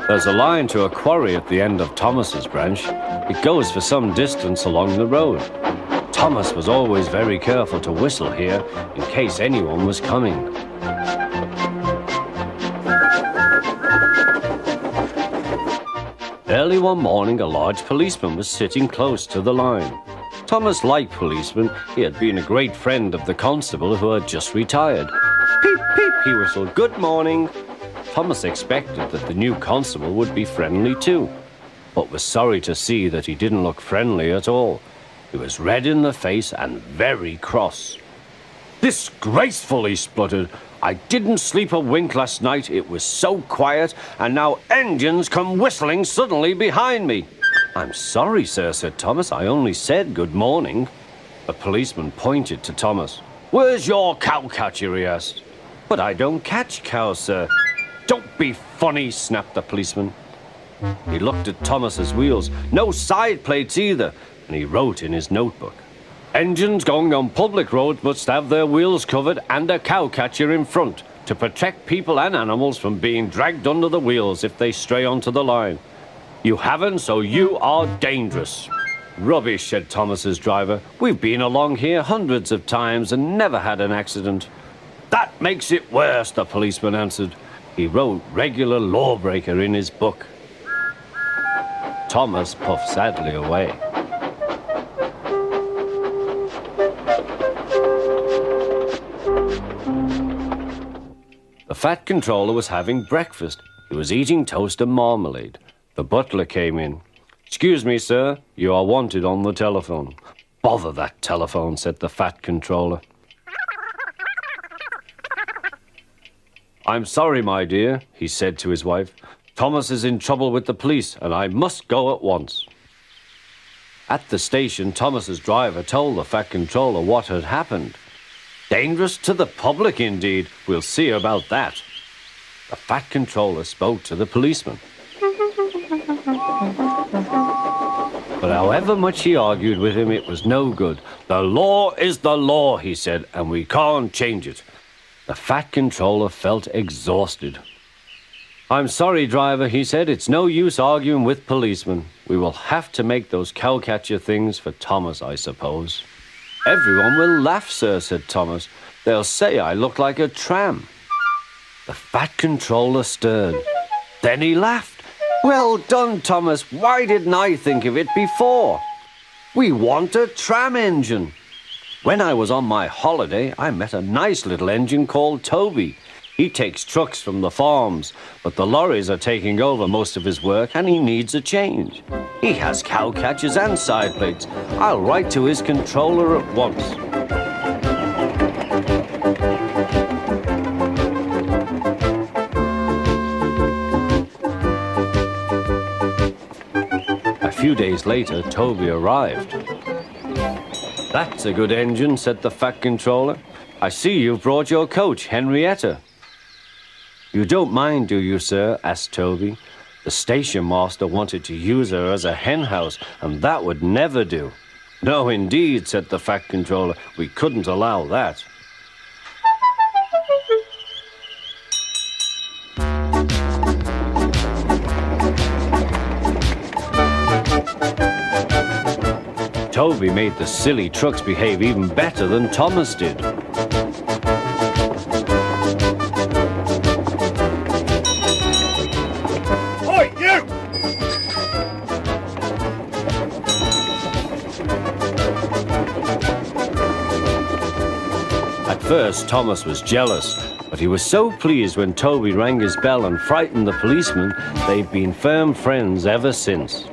There's a line to a quarry at the end of Thomas's branch. It goes for some distance along the road. Thomas was always very careful to whistle here in case anyone was coming. Early one morning, a large policeman was sitting close to the line. Thomas liked policemen. He had been a great friend of the constable who had just retired. Peep, peep, he whistled, "Good morning." Thomas expected that the new constable would be friendly too, but was sorry to see that he didn't look friendly at all. He was red in the face and very cross. "Disgraceful," he spluttered. "I didn't sleep a wink last night. It was so quiet, and now engines come whistling suddenly behind me." "I'm sorry, sir," said Thomas. "I only said good morning." The policeman pointed to Thomas. "Where's your cowcatcher?" he asked. "But I don't catch cows, sir." "Don't be funny," snapped the policeman. He looked at Thomas's wheels. No side plates either, and he wrote in his notebook, "Engines going on public roads must have their wheels covered and a cowcatcher in front to protect people and animals from being dragged under the wheels if they stray onto the line. You haven't, so you are dangerous." "Rubbish," said Thomas's driver. "We've been along here hundreds of times and never had an accident." "That makes it worse," the policeman answered. He wrote "regular lawbreaker" in his book. Thomas puffed sadly away. The fat controller was having breakfast. He was eating toast and marmalade. The butler came in. "Excuse me, sir, you are wanted on the telephone." "Bother that telephone," said the fat controller. "I'm sorry, my dear," he said to his wife. "Thomas is in trouble with the police, and I must go at once." At the station, Thomas's driver told the fat controller what had happened. Dangerous to the public, indeed. We'll see about that. The fat controller spoke to the policeman. But however much he argued with him, it was no good. "The law is the law," he said, "and we can't change it." The fat controller felt exhausted. "I'm sorry, driver," he said. "It's no use arguing with policemen. We will have to make those cowcatcher things for Thomas, I suppose." "Everyone will laugh, sir," said Thomas. "They'll say I look like a tram." The fat controller stirred. Then he laughed. "Well done, Thomas. Why didn't I think of it before? We want a tram engine. When I was on my holiday, I met a nice little engine called Toby. He takes trucks from the farms, but the lorries are taking over most of his work and he needs a change. He has cowcatchers and side plates. I'll write to his controller at once." A few days later, Toby arrived. "That's a good engine," said the fat controller. "I see you've brought your coach, Henrietta." "You don't mind, do you, sir?" asked Toby. "The station master wanted to use her as a hen house, and that would never do." "No, indeed," said the fat controller. "We couldn't allow that." Toby made the silly trucks behave even better than Thomas did. Oi, you! At first, Thomas was jealous, but he was so pleased when Toby rang his bell and frightened the policeman, they've been firm friends ever since.